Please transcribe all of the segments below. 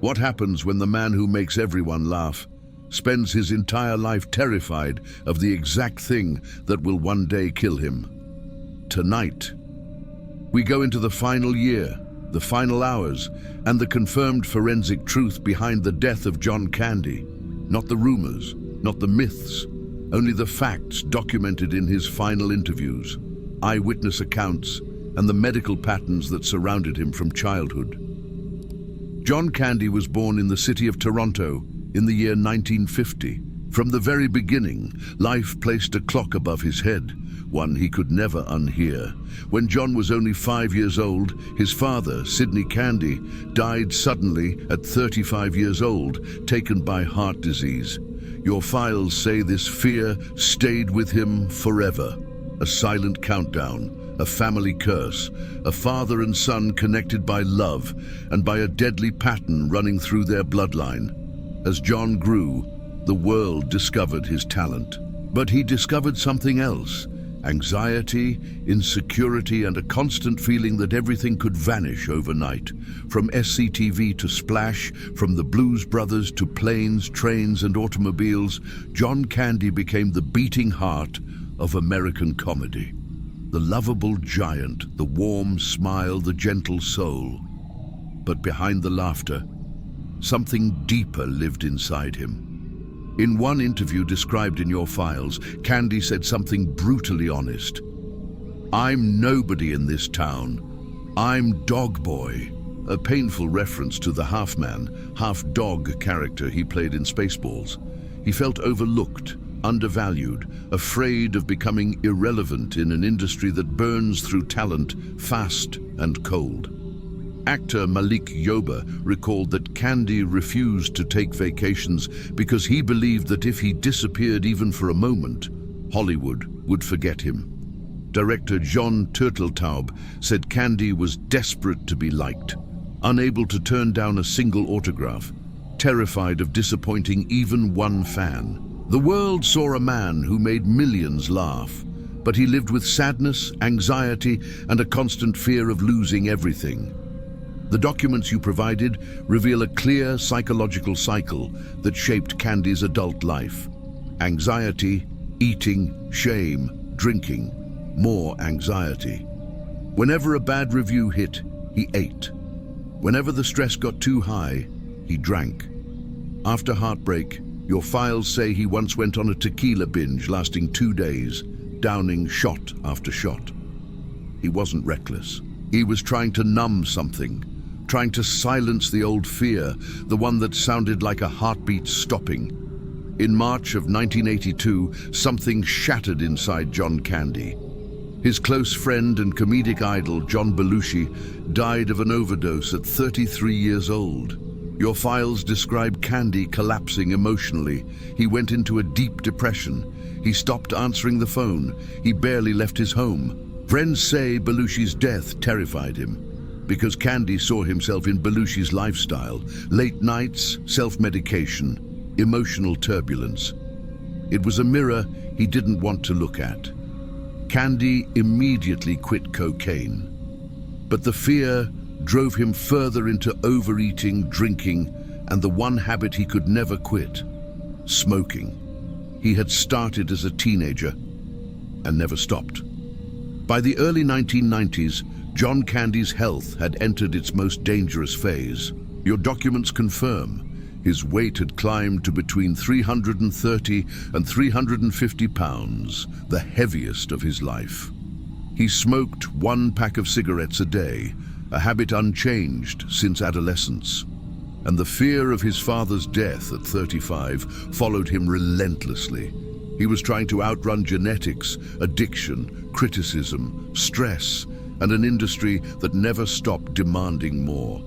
What happens when the man who makes everyone laugh spends his entire life terrified of the exact thing that will one day kill him? Tonight, we go into the final year, the final hours, and the confirmed forensic truth behind the death of John Candy. Not the rumors, not the myths, only the facts documented in his final interviews, eyewitness accounts, and the medical patterns that surrounded him from childhood. John Candy was born in the city of Toronto in the year 1950. From the very beginning, life placed a clock above his head, one he could never unhear. When John was only 5 years old, his father, Sidney Candy, died suddenly at 35 years old, taken by heart disease. Your files say this fear stayed with him forever. A silent countdown, a family curse, a father and son connected by love and by a deadly pattern running through their bloodline. As John grew, the world discovered his talent. But he discovered something else: anxiety, insecurity, and a constant feeling that everything could vanish overnight. From SCTV to Splash, from the Blues Brothers to planes, trains, and automobiles, John Candy became the beating heart of American comedy. The lovable giant, the warm smile, the gentle soul. But behind the laughter, something deeper lived inside him. In one interview described in your files, Candy said something brutally honest. "I'm nobody in this town. I'm Dog Boy," a painful reference to the half-man, half-dog character he played in Spaceballs. He felt overlooked, undervalued, afraid of becoming irrelevant in an industry that burns through talent fast and cold. Actor Malik Yoba recalled that Candy refused to take vacations because he believed that if he disappeared even for a moment, Hollywood would forget him. Director John Turteltaub said Candy was desperate to be liked, unable to turn down a single autograph, terrified of disappointing even one fan. The world saw a man who made millions laugh, but he lived with sadness, anxiety, and a constant fear of losing everything. The documents you provided reveal a clear psychological cycle that shaped Candy's adult life. Anxiety, eating, shame, drinking, more anxiety. Whenever a bad review hit, he ate. Whenever the stress got too high, he drank. After heartbreak, your files say he once went on a tequila binge lasting 2 days, downing shot after shot. He wasn't reckless. He was trying to numb something, trying to silence the old fear, the one that sounded like a heartbeat stopping. In March of 1982, something shattered inside John Candy. His close friend and comedic idol, John Belushi, died of an overdose at 33 years old. Your files describe Candy collapsing emotionally. He went into a deep depression. He stopped answering the phone. He barely left his home. Friends say Belushi's death terrified him, because Candy saw himself in Belushi's lifestyle: late nights, self-medication, emotional turbulence. It was a mirror he didn't want to look at. Candy immediately quit cocaine, but the fear drove him further into overeating, drinking, and the one habit he could never quit: smoking. He had started as a teenager and never stopped. By the early 1990s, John Candy's health had entered its most dangerous phase. Your documents confirm his weight had climbed to between 330 and 350 pounds, the heaviest of his life. He smoked 1 pack of cigarettes a day, a habit unchanged since adolescence. And the fear of his father's death at 35 followed him relentlessly. He was trying to outrun genetics, addiction, criticism, stress, and an industry that never stopped demanding more.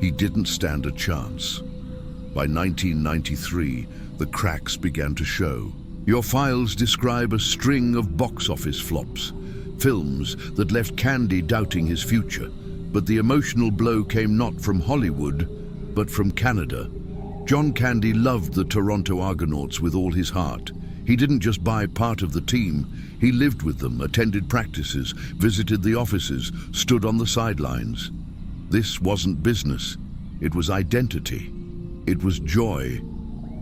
He didn't stand a chance. By 1993, the cracks began to show. Your files describe a string of box office flops, films that left Candy doubting his future. But the emotional blow came not from Hollywood, but from Canada. John Candy loved the Toronto Argonauts with all his heart. He didn't just buy part of the team, he lived with them, attended practices, visited the offices, stood on the sidelines. This wasn't business. It was identity. It was joy.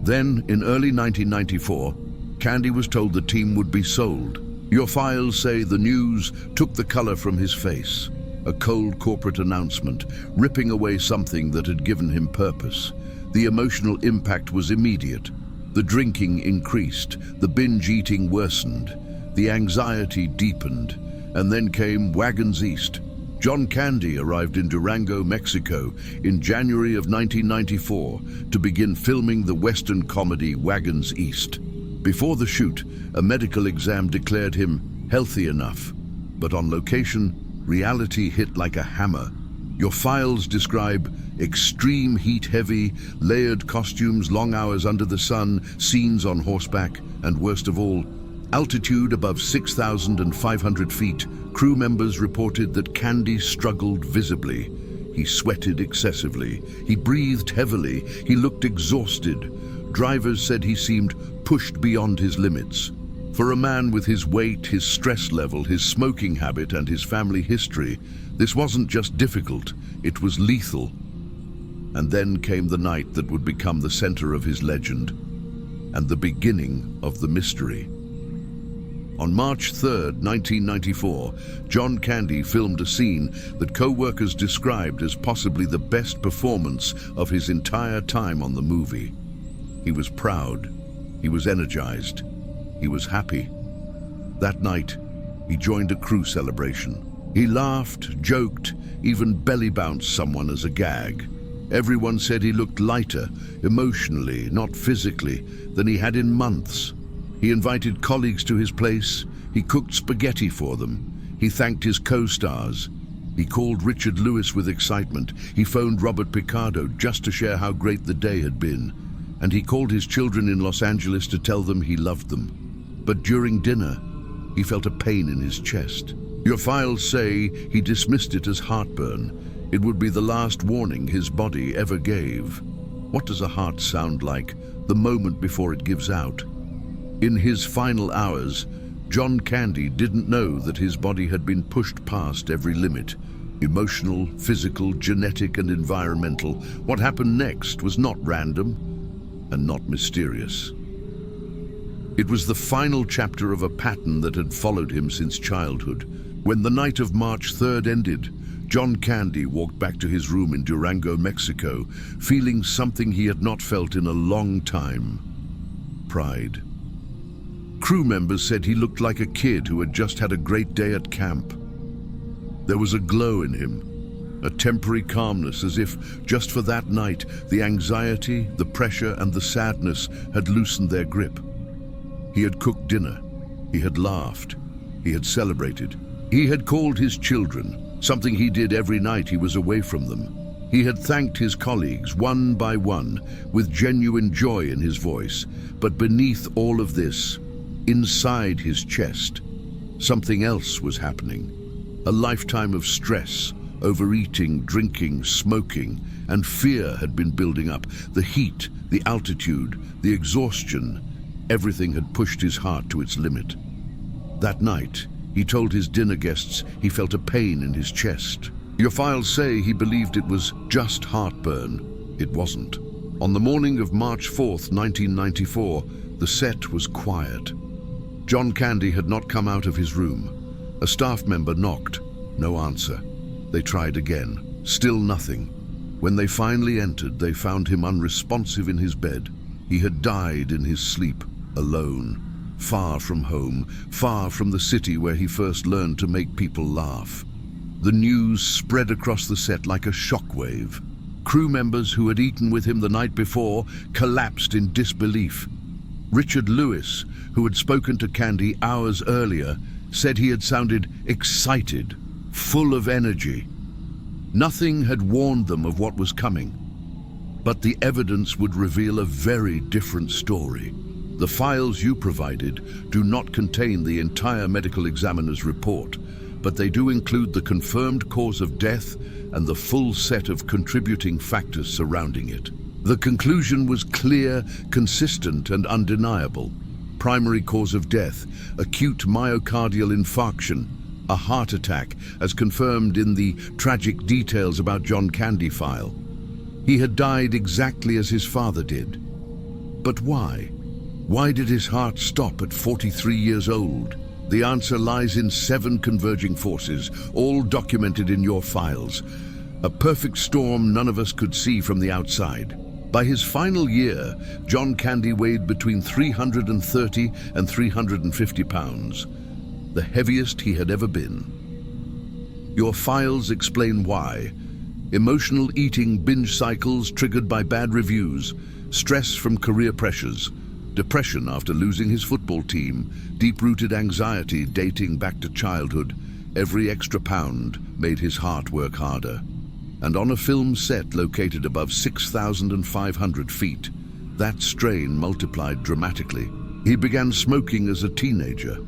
Then, in early 1994, Candy was told the team would be sold. Your files say the news took the color from his face. A cold corporate announcement, ripping away something that had given him purpose. The emotional impact was immediate. The drinking increased, the binge eating worsened, the anxiety deepened, and then came Wagons East. John Candy arrived in Durango, Mexico in January of 1994 to begin filming the Western comedy Wagons East. Before the shoot, a medical exam declared him healthy enough, but on location, reality hit like a hammer. Your files describe extreme heat-heavy, layered costumes, long hours under the sun, scenes on horseback, and worst of all, altitude above 6,500 feet. Crew members reported that Candy struggled visibly. He sweated excessively. He breathed heavily. He looked exhausted. Drivers said he seemed pushed beyond his limits. For a man with his weight, his stress level, his smoking habit, and his family history, this wasn't just difficult, it was lethal. And then came the night that would become the center of his legend, and the beginning of the mystery. On March 3rd, 1994, John Candy filmed a scene that co-workers described as possibly the best performance of his entire time on the movie. He was proud, he was energized, he was happy. That night, he joined a crew celebration. He laughed, joked, even belly-bounced someone as a gag. Everyone said he looked lighter, emotionally, not physically, than he had in months. He invited colleagues to his place. He cooked spaghetti for them. He thanked his co-stars. He called Richard Lewis with excitement. He phoned Robert Picardo just to share how great the day had been. And he called his children in Los Angeles to tell them he loved them. But during dinner, he felt a pain in his chest. Your files say he dismissed it as heartburn. It would be the last warning his body ever gave. What does a heart sound like the moment before it gives out? In his final hours, John Candy didn't know that his body had been pushed past every limit. Emotional, physical, genetic, and environmental. What happened next was not random and not mysterious. It was the final chapter of a pattern that had followed him since childhood. When the night of March 3rd ended, John Candy walked back to his room in Durango, Mexico, feeling something he had not felt in a long time: pride. Crew members said he looked like a kid who had just had a great day at camp. There was a glow in him, a temporary calmness, as if, just for that night, the anxiety, the pressure, and the sadness had loosened their grip. He had cooked dinner. He had laughed. He had celebrated. He had called his children, something he did every night he was away from them. He had thanked his colleagues one by one, with genuine joy in his voice. But beneath all of this, inside his chest, something else was happening. A lifetime of stress, overeating, drinking, smoking, and fear had been building up. The heat, the altitude, the exhaustion, everything had pushed his heart to its limit. That night, he told his dinner guests he felt a pain in his chest. Your files say he believed it was just heartburn. It wasn't. On the morning of March 4th, 1994, the set was quiet. John Candy had not come out of his room. A staff member knocked. No answer. They tried again. Still nothing. When they finally entered, they found him unresponsive in his bed. He had died in his sleep, alone, far from home, far from the city where he first learned to make people laugh. The news spread across the set like a shockwave. Crew members who had eaten with him the night before collapsed in disbelief. Richard Lewis, who had spoken to Candy hours earlier, said he had sounded excited, full of energy. Nothing had warned them of what was coming. But the evidence would reveal a very different story. The files you provided do not contain the entire medical examiner's report, but they do include the confirmed cause of death and the full set of contributing factors surrounding it. The conclusion was clear, consistent, and undeniable. Primary cause of death: acute myocardial infarction, a heart attack, as confirmed in the tragic details about John Candy file. He had died exactly as his father did. But why? Why did his heart stop at 43 years old? The answer lies in 7 converging forces, all documented in your files. A perfect storm none of us could see from the outside. By his final year, John Candy weighed between 330 and 350 pounds, the heaviest he had ever been. Your files explain why. Emotional eating binge cycles triggered by bad reviews, stress from career pressures, depression after losing his football team, deep-rooted anxiety dating back to childhood. Every extra pound made his heart work harder. And on a film set located above 6,500 feet, that strain multiplied dramatically. He began smoking as a teenager.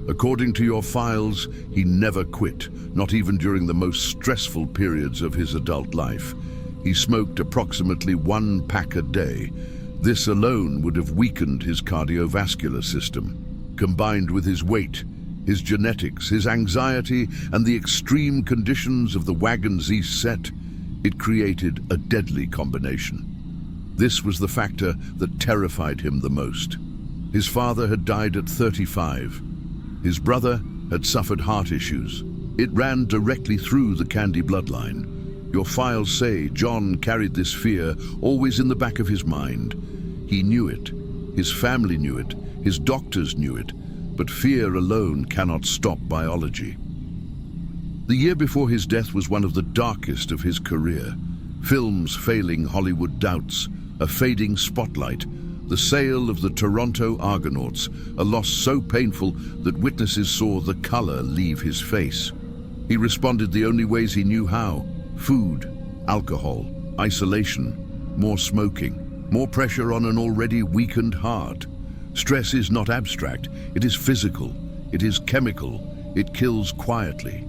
According to your files, he never quit, not even during the most stressful periods of his adult life. He smoked approximately 1 pack a day. This alone would have weakened his cardiovascular system. Combined with his weight, his genetics, his anxiety, and the extreme conditions of the Wagons East set, it created a deadly combination. This was the factor that terrified him the most. His father had died at 35. His brother had suffered heart issues. It ran directly through the Candy bloodline. Your files say John carried this fear always in the back of his mind. He knew it. His family knew it. His doctors knew it. But fear alone cannot stop biology. The year before his death was one of the darkest of his career. Films failing Hollywood doubts, a fading spotlight, the sale of the Toronto Argonauts, a loss so painful that witnesses saw the color leave his face. He responded the only ways he knew how: food, alcohol, isolation, more smoking, more pressure on an already weakened heart. Stress is not abstract, it is physical, it is chemical, it kills quietly.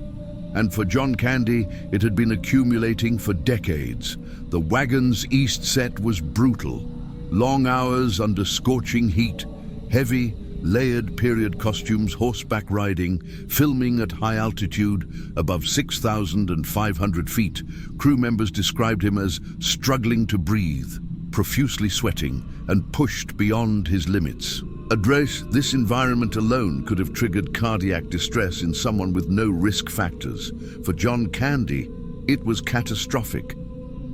And for John Candy, it had been accumulating for decades. The Wagons East set was brutal. Long hours under scorching heat, heavy, layered period costumes, horseback riding, filming at high altitude, above 6,500 feet. Crew members described him as struggling to breathe, profusely sweating, and pushed beyond his limits. This environment alone could have triggered cardiac distress in someone with no risk factors. For John Candy, it was catastrophic.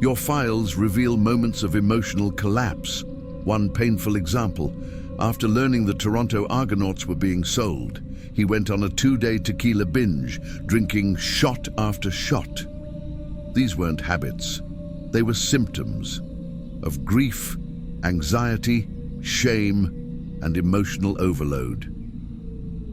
Your files reveal moments of emotional collapse. One painful example: after learning the Toronto Argonauts were being sold, he went on a 2-day tequila binge, drinking shot after shot. These weren't habits. They were symptoms of grief, anxiety, shame, and emotional overload.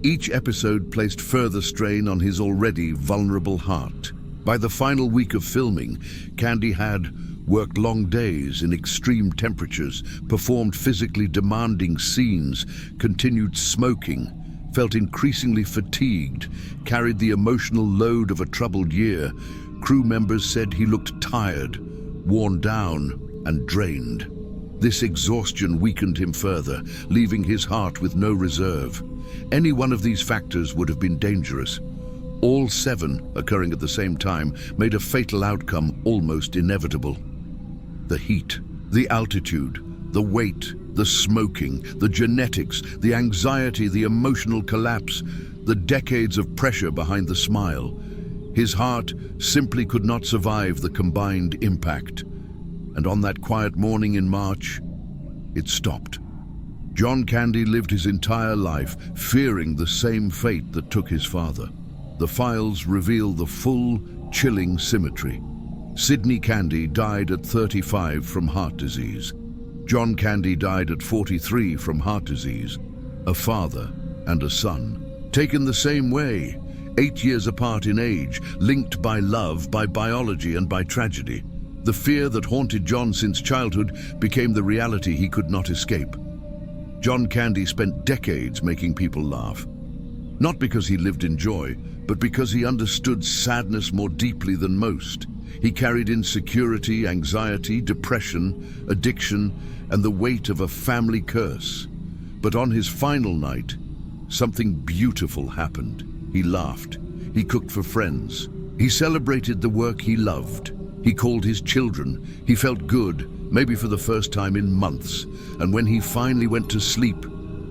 Each episode placed further strain on his already vulnerable heart. By the final week of filming, Candy had worked long days in extreme temperatures, performed physically demanding scenes, continued smoking, felt increasingly fatigued, carried the emotional load of a troubled year. Crew members said he looked tired, worn down, and drained. This exhaustion weakened him further, leaving his heart with no reserve. Any one of these factors would have been dangerous. All 7 occurring at the same time made a fatal outcome almost inevitable. The heat, the altitude, the weight, the smoking, the genetics, the anxiety, the emotional collapse, the decades of pressure behind the smile. His heart simply could not survive the combined impact. And on that quiet morning in March, it stopped. John Candy lived his entire life fearing the same fate that took his father. The files reveal the full, chilling symmetry. Sidney Candy died at 35 from heart disease. John Candy died at 43 from heart disease. A father and a son, taken the same way, 8 years apart in age, linked by love, by biology, and by tragedy. The fear that haunted John since childhood became the reality he could not escape. John Candy spent decades making people laugh. Not because he lived in joy, but because he understood sadness more deeply than most. He carried insecurity, anxiety, depression, addiction, and the weight of a family curse. But on his final night, something beautiful happened. He laughed. He cooked for friends. He celebrated the work he loved. He called his children. He felt good, maybe for the first time in months. And when he finally went to sleep,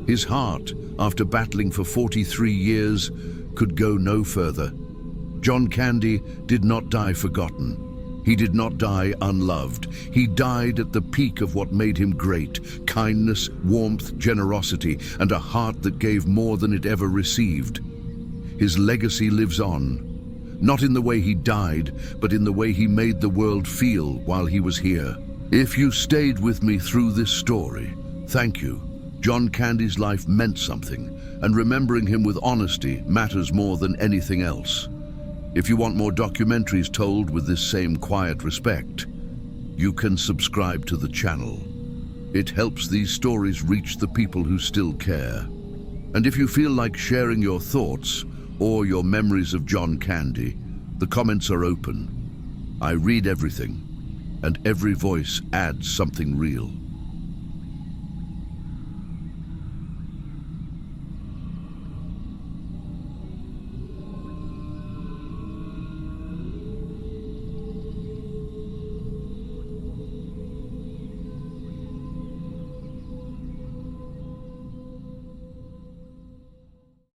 his heart, after battling for 43 years, could go no further. John Candy did not die forgotten. He did not die unloved. He died at the peak of what made him great: kindness, warmth, generosity, and a heart that gave more than it ever received. His legacy lives on, not in the way he died, but in the way he made the world feel while he was here. If you stayed with me through this story, thank you. John Candy's life meant something, and remembering him with honesty matters more than anything else. If you want more documentaries told with this same quiet respect, you can subscribe to the channel. It helps these stories reach the people who still care. And if you feel like sharing your thoughts or your memories of John Candy, the comments are open. I read everything, and every voice adds something real.